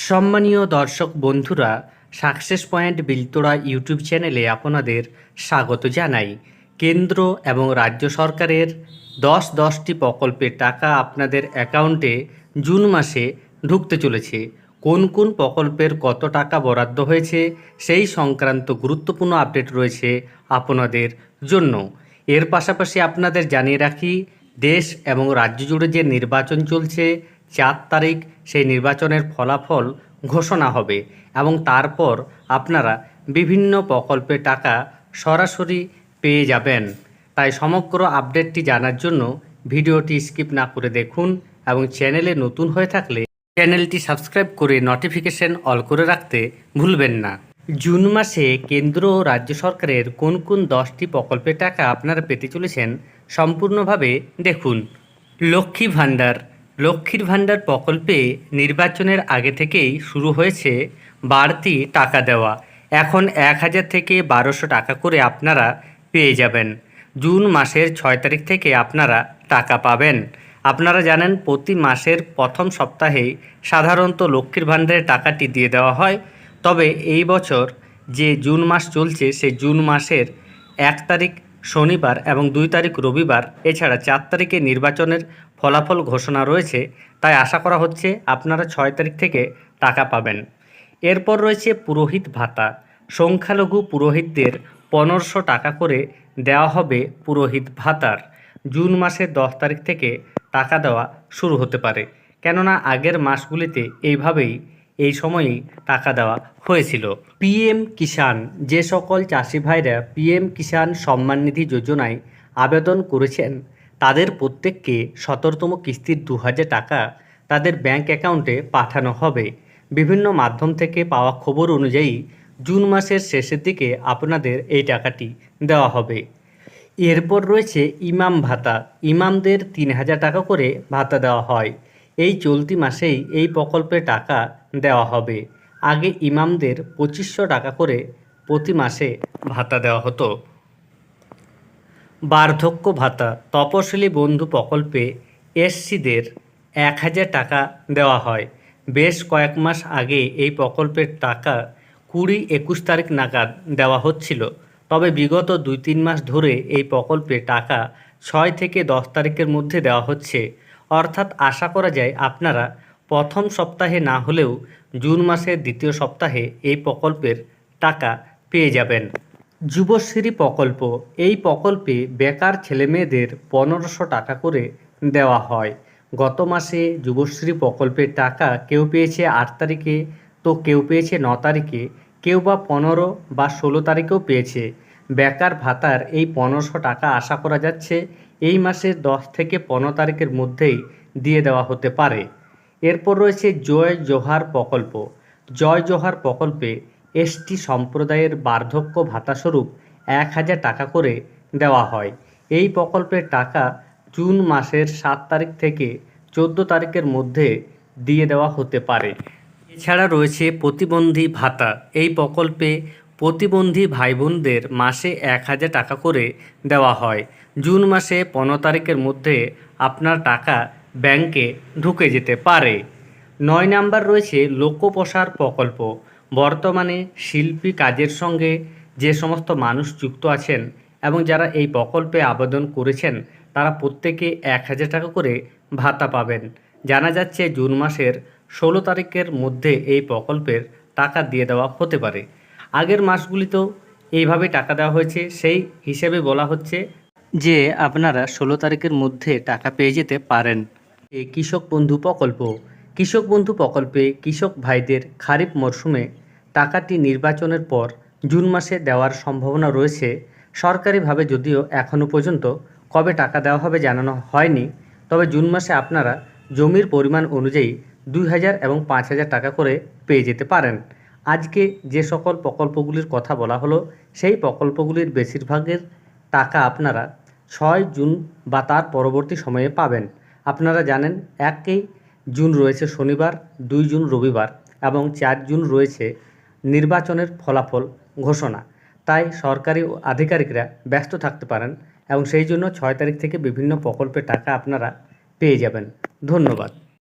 সম্মানীয় দর্শক বন্ধুরা, সাকসেস পয়েন্ট বিলতোড়া ইউটিউব চ্যানেলে আপনাদের স্বাগত জানাই। কেন্দ্র এবং রাজ্য সরকারের 10টি প্রকল্পের টাকা আপনাদের অ্যাকাউন্টে জুন মাসে ঢুকতে চলেছে। কোন কোন প্রকল্পের কত টাকা বরাদ্দ হয়েছে সেই সংক্রান্ত গুরুত্বপূর্ণ আপডেট রয়েছে আপনাদের জন্য। এর পাশাপাশি আপনাদের জানিয়ে রাখি, দেশ এবং রাজ্য জুড়ে যে নির্বাচন চলছে 4 তারিখ সেই নির্বাচনের ফলাফল ঘোষণা হবে এবং তারপর আপনারা বিভিন্ন প্রকল্পের টাকা সরাসরি পেয়ে যাবেন। তাই সমগ্র আপডেটটি জানার জন্য ভিডিওটি স্কিপ না করে দেখুন এবং চ্যানেলে নতুন হয়ে থাকলে চ্যানেলটি সাবস্ক্রাইব করে নোটিফিকেশন অল করে রাখতে ভুলবেন না। জুন মাসে কেন্দ্র ও রাজ্য সরকারের কোন কোন 10টি প্রকল্পের টাকা আপনারা পেতে চলেছেন সম্পূর্ণভাবে দেখুন। লক্ষ্মীর ভাণ্ডার প্রকল্পে নির্বাচনের আগে থেকেই শুরু হয়েছে বাড়তি টাকা দেওয়া। এখন 1000 থেকে 1200 টাকা করে আপনারা পেয়ে যাবেন। জুন মাসের 6 তারিখ থেকে আপনারা টাকা পাবেন। আপনারা জানেন প্রতি মাসের প্রথম সপ্তাহেই সাধারণত লক্ষ্মীর ভাণ্ডারের টাকাটি দিয়ে দেওয়া হয়। তবে এই বছর যে জুন মাস চলছে সেই জুন মাসের 1 তারিখ শনিবার এবং 2 তারিখ রবিবার, এছাড়া 4 তারিখে নির্বাচনের ফলাফল ঘোষণা রয়েছে। তাই আশা করা হচ্ছে আপনারা 6 তারিখ থেকে টাকা পাবেন। এরপর রয়েছে পুরোহিত ভাতা। সংখ্যালঘু পুরোহিতদের 1500 টাকা করে দেওয়া হবে পুরোহিত ভাতার। জুন মাসের 10 তারিখ থেকে টাকা দেওয়া শুরু হতে পারে, কেননা আগের মাসগুলিতে এইভাবেই এই সময়েই টাকা দেওয়া হয়েছিল। পিএম কিষাণ, যে সকল চাষি ভাইরা পিএম কিষাণ সম্মান নিধি যোজনায় আবেদন করেছেন তাদের প্রত্যেককে 17তম কিস্তির 2000 টাকা তাদের ব্যাংক অ্যাকাউন্টে পাঠানো হবে। বিভিন্ন মাধ্যম থেকে পাওয়া খবর অনুযায়ী জুন মাসের শেষের দিকে আপনাদের এই টাকাটি দেওয়া হবে। এরপর রয়েছে ইমাম ভাতা। ইমামদের 3000 টাকা করে ভাতা দেওয়া হয়। এই চলতি মাসেই এই প্রকল্পে টাকা দেওয়া হবে। আগে ইমামদের 2500 টাকা করে প্রতি মাসে ভাতা দেওয়া হতো। বার্ধক্য ভাতা। তপশিলি বন্ধু প্রকল্পে এসসিদের 1000 টাকা দেওয়া হয়। বেশ কয়েক মাস আগে এই প্রকল্পের টাকা 20-21 তারিখ নাগাদ দেওয়া হচ্ছিল। তবে বিগত 2-3 মাস ধরে এই প্রকল্পে টাকা 6 থেকে 10 তারিখের মধ্যে দেওয়া হচ্ছে। অর্থাৎ আশা করা যায় আপনারা প্রথম সপ্তাহে না হলেও জুন মাসের দ্বিতীয় সপ্তাহে এই প্রকল্পের টাকা পেয়ে যাবেন। যুবশ্রী প্রকল্প। এই প্রকল্পে বেকার ছেলেমেয়েদের 1500 টাকা করে দেওয়া হয়। গত মাসে যুবশ্রী প্রকল্পের টাকা কেউ পেয়েছে 8 তারিখে, তো কেউ পেয়েছে 9 তারিখে, কেউ বা 15 বা 16 তারিখেও পেয়েছে। বেকার ভাতার এই 1500 টাকা আশা করা যাচ্ছে এই মাসের 10 থেকে 15 তারিখের মধ্যেই দিয়ে দেওয়া হতে পারে। এরপর রয়েছে জয় জোহার প্রকল্প। জয় জোহার প্রকল্পে এসটি সম্প্রদায়ের বার্ধক্য ভাতাস্বরূপ 1000 টাকা করে দেওয়া হয়। এই প্রকল্পের টাকা জুন মাসের 7 তারিখ থেকে 14 তারিখের মধ্যে দিয়ে দেওয়া হতে পারে। এছাড়া রয়েছে প্রতিবন্ধী ভাতা। এই প্রকল্পে প্রতিবন্ধী ভাই বোনদের মাসে 1000 টাকা করে দেওয়া হয়। জুন মাসে 15 তারিখের মধ্যে আপনার টাকা ব্যাংকে ঢুকে যেতে পারে। 9 নাম্বার রয়েছে লোকপ্রসার প্রকল্প। বর্তমানে শিল্পী কাজের সঙ্গে যে সমস্ত মানুষ যুক্ত আছেন এবং যারা এই প্রকল্পে আবেদন করেছেন তারা প্রত্যেকে 1000 টাকা করে ভাতা পাবেন। জানা যাচ্ছে জুন মাসের 16 তারিখের মধ্যে এই প্রকল্পের টাকা দিয়ে দেওয়া হতে পারে। আগের মাসগুলিতেও এইভাবে টাকা দেওয়া হয়েছে, সেই হিসেবে বলা হচ্ছে যে আপনারা 16 তারিখের মধ্যে টাকা পেয়ে যেতে পারেন। কৃষক বন্ধু প্রকল্প। কৃষক বন্ধু প্রকল্পে কৃষক ভাইদের খারিফ মরশুমে টাকাটি নির্বাচনের পর জুন মাসে দেওয়ার সম্ভাবনা রয়েছে। সরকারিভাবে যদিও এখনও পর্যন্ত কবে টাকা দেওয়া হবে জানানো হয়নি, তবে জুন মাসে আপনারা জমির পরিমাণ অনুযায়ী 2000 এবং 5000 টাকা করে পেয়ে যেতে পারেন। আজকে যে সকল প্রকল্পগুলির কথা বলা হলো সেই প্রকল্পগুলির বেশিরভাগের টাকা আপনারা 6 জুন বা তার পরবর্তী সময়ে পাবেন। আপনারা জানেন 1 জুন রয়েছে শনিবার, 2 জুন রবিবার এবং 4 জুন রয়েছে নির্বাচনের ফলাফল ঘোষণা। তাই সরকারি আধিকারিকরা ব্যস্ত থাকতে পারেন এবং সেই জন্য 6 তারিখ থেকে বিভিন্ন প্রকল্পের টাকা আপনারা পেয়ে যাবেন। ধন্যবাদ।